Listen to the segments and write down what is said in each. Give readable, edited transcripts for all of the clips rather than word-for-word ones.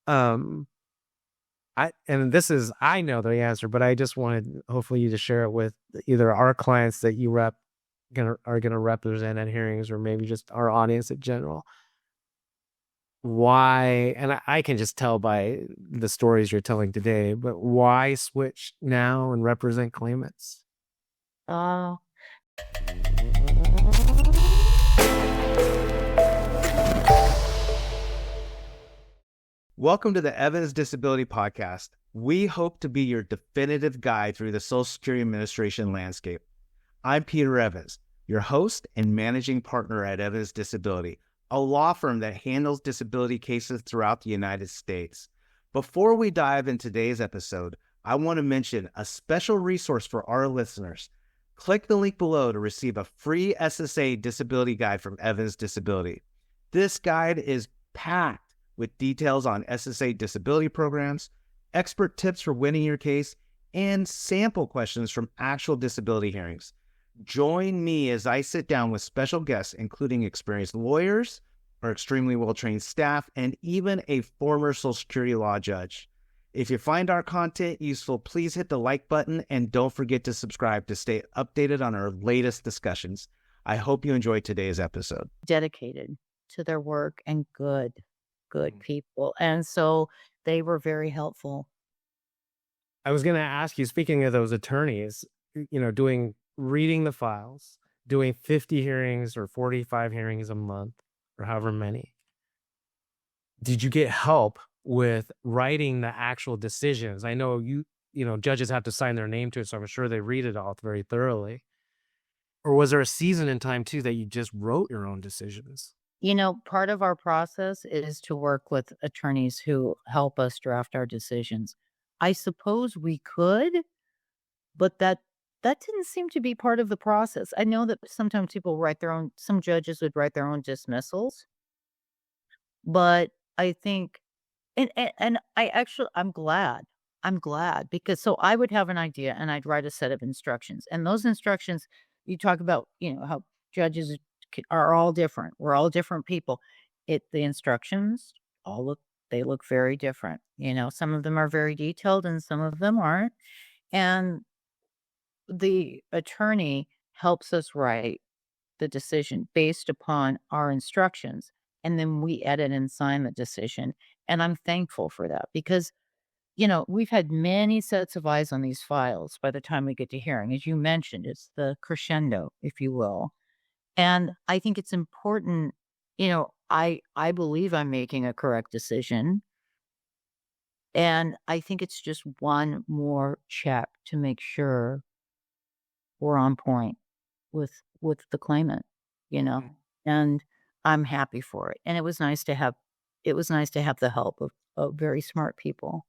Um, I know the answer, but I just wanted hopefully you to share it with either our clients that you are gonna represent at hearings, or maybe just our audience in general. Why, and I can just tell by the stories you're telling today, but why switch now and represent claimants? Oh, Welcome to the Evans Disability Podcast. We hope to be your definitive guide through the Social Security Administration landscape. I'm Peter Evans, your host and managing partner at Evans Disability, a law firm that handles disability cases throughout the United States. Before we dive into today's episode, I want to mention a special resource for our listeners. Click the link below to receive a free SSA Disability Guide from Evans Disability. This guide is packed with details on SSA disability programs, expert tips for winning your case, and sample questions from actual disability hearings. Join me as I sit down with special guests, including experienced lawyers, our extremely well-trained staff, and even a former Social Security law judge. If you find our content useful, please hit the like button and don't forget to subscribe to stay updated on our latest discussions. I hope you enjoyed today's episode. dedicated to their work and good people. And so they were very helpful. I was going to ask you, speaking of those attorneys, reading the files, doing 50 hearings or 45 hearings a month or however many, did you get help with writing the actual decisions? I know judges have to sign their name to it, so I'm sure they read it all very thoroughly. Or was there a season in time too that you just wrote your own decisions? Part of our process is to work with attorneys who help us draft our decisions. I suppose we could, but that didn't seem to be part of the process. I know that sometimes people some judges would write their own dismissals, but I think, and I'm glad. I'm glad because so I would have an idea and I'd write a set of instructions. And those instructions, you talk about, how judges are all different. We're all different people. The instructions they look very different. Some of them are very detailed and some of them aren't. And the attorney helps us write the decision based upon our instructions. And then we edit and sign the decision. And I'm thankful for that because, we've had many sets of eyes on these files by the time we get to hearing. As you mentioned, it's the crescendo, if you will. And I think it's important, I believe I'm making a correct decision. And I think it's just one more check to make sure we're on point with the claimant, and I'm happy for it. And it was nice to have the help of very smart people.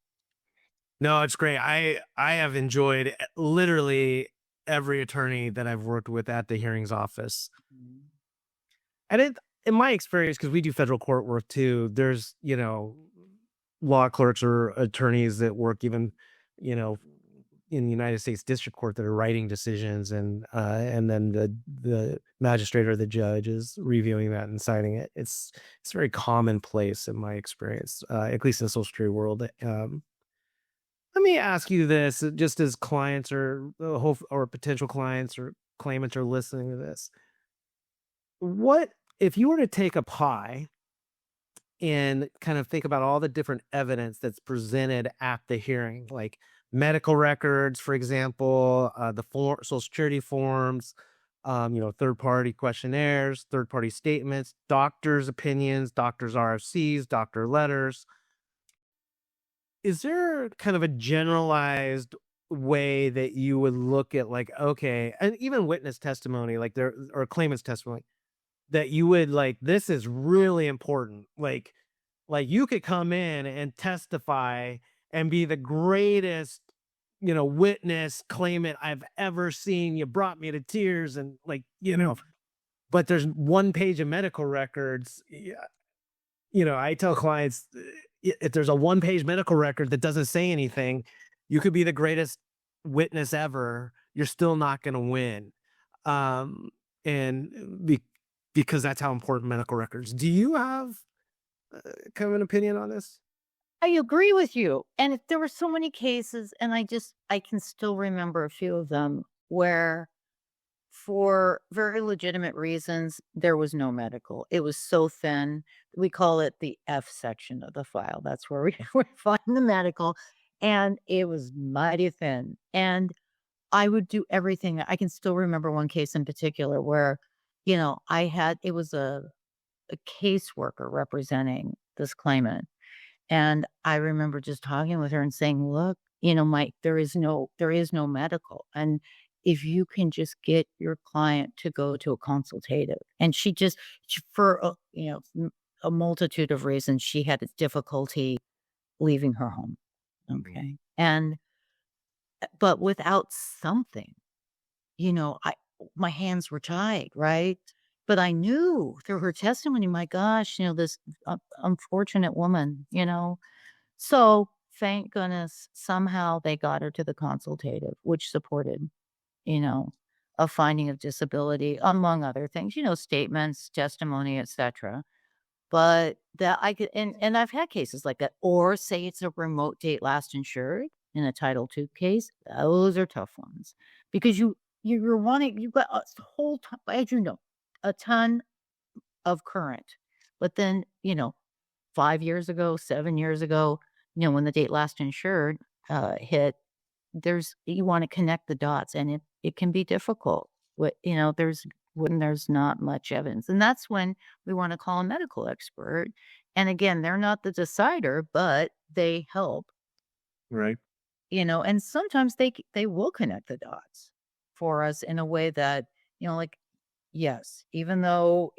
No, it's great. I have enjoyed literally every attorney that I've worked with at the hearings office. And in my experience, because we do federal court work too, there's, law clerks or attorneys that work even, in the United States District Court that are writing decisions, and then the magistrate or the judge is reviewing that and signing it. It's very commonplace in my experience, at least in the Social Security world. Let me ask you this, just as clients or potential clients or claimants are listening to this. What if you were to take a pie and kind of think about all the different evidence that's presented at the hearing, like medical records, for example, the Social Security forms, third-party questionnaires, third-party statements, doctors' opinions, doctors' RFCs, doctor letters. Is there kind of a generalized way that you would look at, like, okay, and even witness testimony, like or claimant's testimony, that you would like, this is really important. Like you could come in and testify and be the greatest, witness claimant I've ever seen. You brought me to tears and but there's one page of medical records. I tell clients, if there's a one-page medical record that doesn't say anything, you could be the greatest witness ever. You're still not going to win. Because that's how important medical records. Do you have kind of an opinion on this? I agree with you. And there were so many cases, and I can still remember a few of them where, for very legitimate reasons, there was no medical. It was so thin. We call it the F section of the file. That's where we, we find the medical. And it was mighty thin. And I would do everything. I can still remember one case in particular where, it was a caseworker representing this claimant. And I remember just talking with her and saying, look, Mike, there is no medical. And if you can just get your client to go to a consultative. And for a multitude of reasons, she had difficulty leaving her home. Okay. But without something, my hands were tied, right? But I knew through her testimony, my gosh, this unfortunate woman, So thank goodness somehow they got her to the consultative, which supported, a finding of disability, among other things, statements, testimony, etc. But that I could, and I've had cases like that, or say it's a remote date last insured in a Title II case. Those are tough ones because you've got a whole ton, as you know, a ton of current, but then 5 years ago, 7 years ago, when the date last insured hit, you want to connect the dots, and it can be difficult. When there's not much evidence, and that's when we want to call a medical expert. And again, they're not the decider, but they help, Right. And sometimes they will connect the dots for us in a way that like. Yes, even though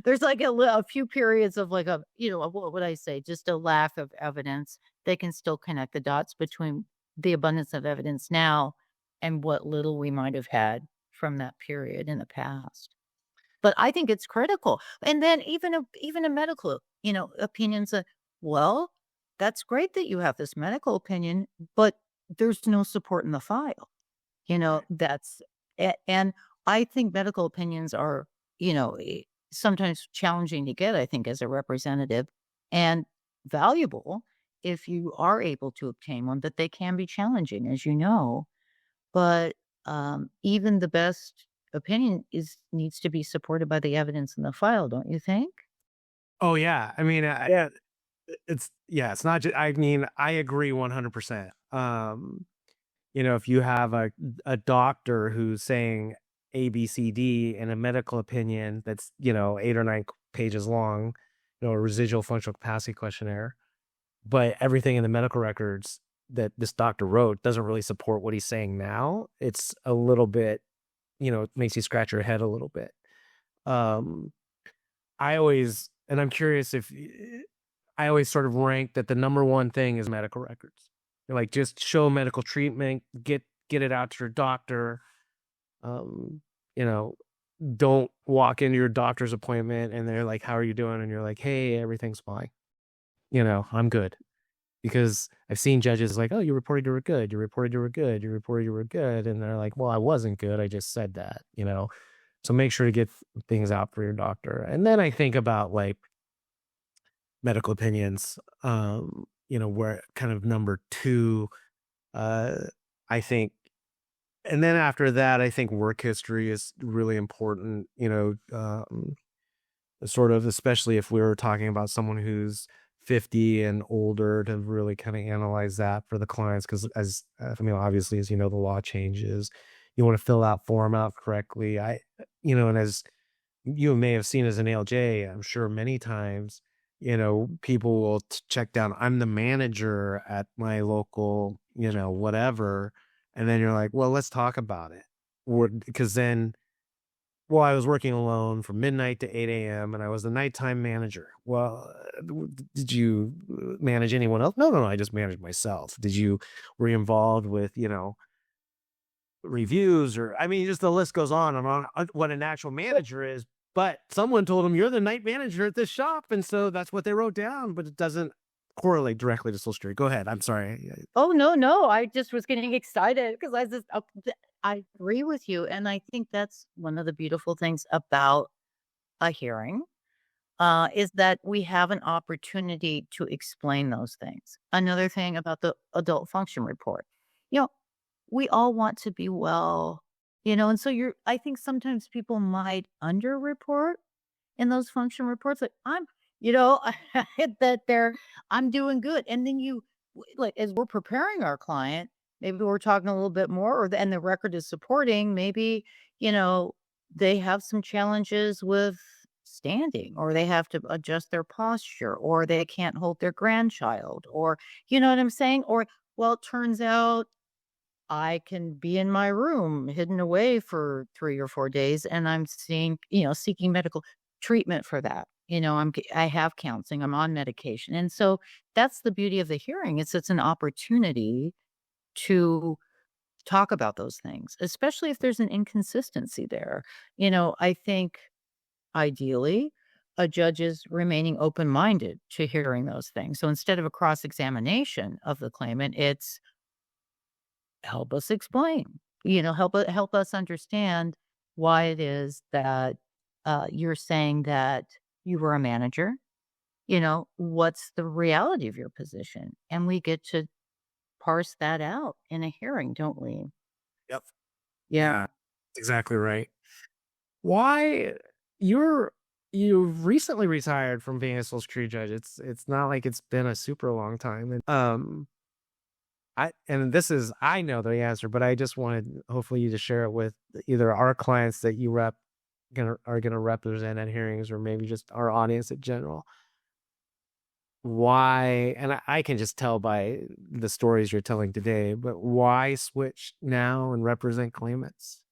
there's like a few periods of like what would I say? Just a lack of evidence. They can still connect the dots between the abundance of evidence now and what little we might have had from that period in the past. But I think it's critical. And then even a medical, opinions. Well, that's great that you have this medical opinion, but there's no support in the file. And I think medical opinions are, sometimes challenging to get, I think, as a representative, and valuable if you are able to obtain one, but they can be challenging, as you know. But even the best opinion needs to be supported by the evidence in the file, don't you think? Oh yeah. I mean, yeah, it's not just, I mean, I agree 100%. If you have a doctor who's saying A, B, C, D in a medical opinion that's, 8 or 9 pages long, a residual functional capacity questionnaire, but everything in the medical records that this doctor wrote doesn't really support what he's saying now, it's a little bit, it makes you scratch your head a little bit. I'm curious if I always sort of rank that the number one thing is medical records. Like, just show medical treatment, get it out to your doctor. Don't walk into your doctor's appointment and they're like, how are you doing? And you're like, hey, everything's fine. I'm good. Because I've seen judges like, oh, you reported you were good. You reported you were good. You reported you were good. And they're like, well, I wasn't good. I just said that, So make sure to get things out for your doctor. And then I think about like medical opinions, where kind of number 2, I think. And then after that, I think work history is really important, sort of, especially if we were talking about someone who's 50 and older, to really kind of analyze that for the clients. Because obviously, as the law changes, you want to fill that form out correctly. And as you may have seen as an ALJ, I'm sure many times, people will check down, I'm the manager at my local, whatever. And then you're like, well, let's talk about it. Because then, well, I was working alone from midnight to 8 a.m. and I was the nighttime manager. Well, did you manage anyone else? No, I just managed myself. Were you involved with, reviews, or, just the list goes on and on what an actual manager is. But someone told him, you're the night manager at this shop. And so that's what they wrote down, but it doesn't correlate directly to Social Security. Go ahead. I'm sorry. Oh, no. I just was getting excited because I agree with you. And I think that's one of the beautiful things about a hearing. is that we have an opportunity to explain those things. Another thing about the adult function report, you know, we all want to be well, and so I think sometimes people might underreport in those function reports, like that I'm doing good. And then like, as we're preparing our client, maybe we're talking a little bit more, and the record is supporting, maybe, they have some challenges with standing, or they have to adjust their posture, or they can't hold their grandchild, or, you know what I'm saying? Or, well, it turns out I can be in my room hidden away for 3 or 4 days, and I'm seeking medical treatment for that. I have counseling, I'm on medication. And so that's the beauty of the hearing. It's an opportunity to talk about those things, especially if there's an inconsistency there. I think ideally a judge is remaining open-minded to hearing those things. So instead of a cross-examination of the claimant, it's help us explain, help us understand why it is that you're saying that you were a manager. What's the reality of your position? And we get to parse that out in a hearing, don't we? Yep. Yeah. Exactly right. Why you've recently retired from being a Social Security judge. It's not like it's been a super long time. And I know the answer, but I just wanted hopefully you to share it with either our clients that you are gonna represent at hearings, or maybe just our audience in general. Why, and I can just tell by the stories you're telling today, but why switch now and represent claimants?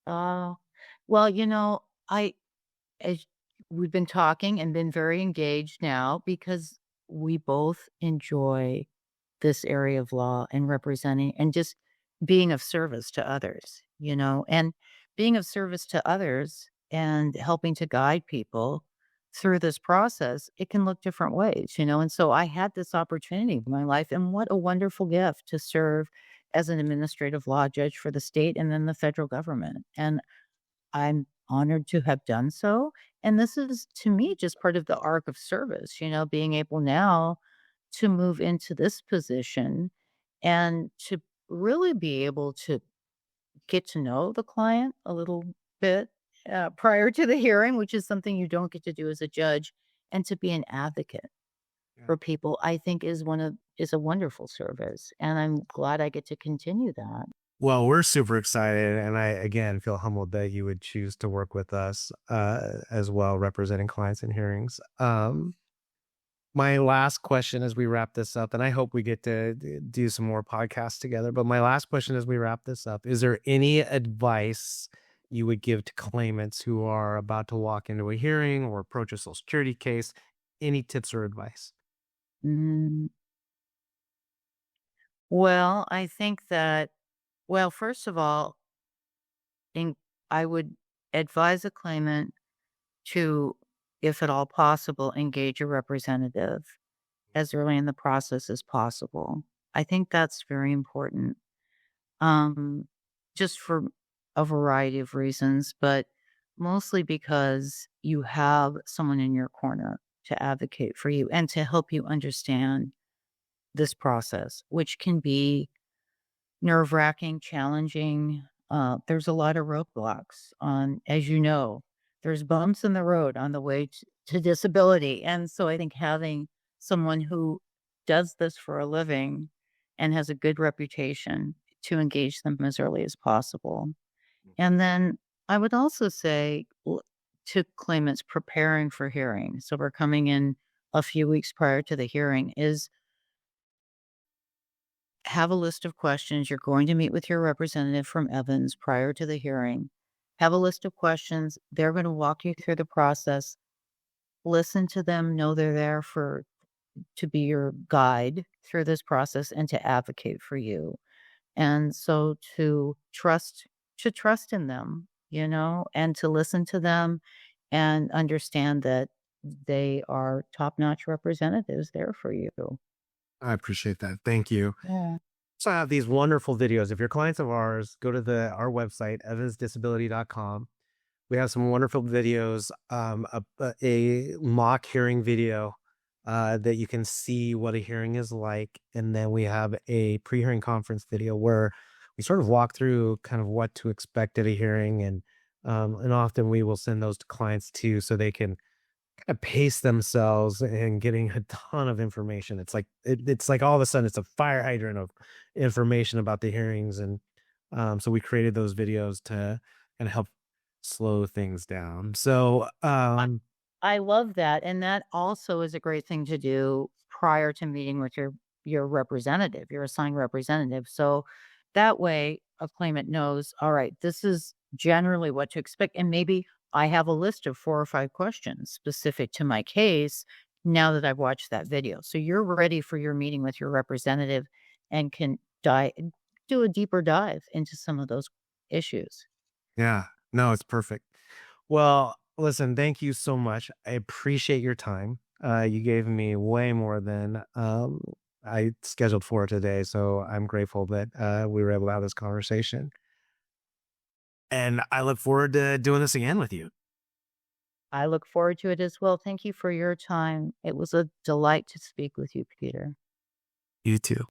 Uh, well, as we've been talking and been very engaged now, because we both enjoy this area of law and representing and just being of service to others, and being of service to others and helping to guide people through this process. It can look different ways, and so I had this opportunity in my life, and what a wonderful gift to serve as an administrative law judge for the state and then the federal government. And I'm honored to have done so. And this is, to me, just part of the arc of service, being able now to move into this position and to really be able to get to know the client a little bit prior to the hearing, which is something you don't get to do as a judge, and to be an advocate for people, I think is a wonderful service. And I'm glad I get to continue that. Well, we're super excited, and I again feel humbled that you would choose to work with us as well, representing clients in hearings. My last question as we wrap this up, and I hope we get to do some more podcasts together, but my last question as we wrap this up, is there any advice you would give to claimants who are about to walk into a hearing or approach a Social Security case? Any tips or advice? Mm, Well, I think that, first of all, I would advise a claimant to, if at all possible, engage a representative as early in the process as possible. I think that's very important, um, just for a variety of reasons, but mostly because you have someone in your corner to advocate for you and to help you understand this process, which can be nerve-wracking, challenging. There's a lot of roadblocks as you know, there's bumps in the road on the way to disability. And so I think having someone who does this for a living and has a good reputation to engage them as early as possible. And then I would also say to claimants preparing for hearing, so we're coming in a few weeks prior to the hearing, is have a list of questions. You're going to meet with your representative from Evans prior to the hearing. Have a list of questions. They're going to walk you through the process. Listen to them, know they're there to be your guide through this process and to advocate for you. And so to trust in them, and to listen to them and understand that they are top-notch representatives there for you. I appreciate that. Thank you. Yeah. So I have these wonderful videos. If you're clients of ours, go to our website, evansdisability.com. We have some wonderful videos, a mock hearing video that you can see what a hearing is like. And then we have a pre-hearing conference video where we sort of walk through kind of what to expect at a hearing. And often we will send those to clients too, so they can kind of pace themselves and getting a ton of information. It's like all of a sudden it's a fire hydrant of information about the hearings. And so we created those videos to kind of help slow things down. So I love that, and that also is a great thing to do prior to meeting with your representative, your assigned representative. So that way, a claimant knows, all right, this is generally what to expect, and maybe I have a list of 4 or 5 questions specific to my case now that I've watched that video. So you're ready for your meeting with your representative and can do a deeper dive into some of those issues. yeah, no, it's perfect. Well, listen, thank you so much. I appreciate your time. You gave me way more than I scheduled for today. So I'm grateful that we were able to have this conversation. And I look forward to doing this again with you. I look forward to it as well. Thank you for your time. It was a delight to speak with you, Peter. You too.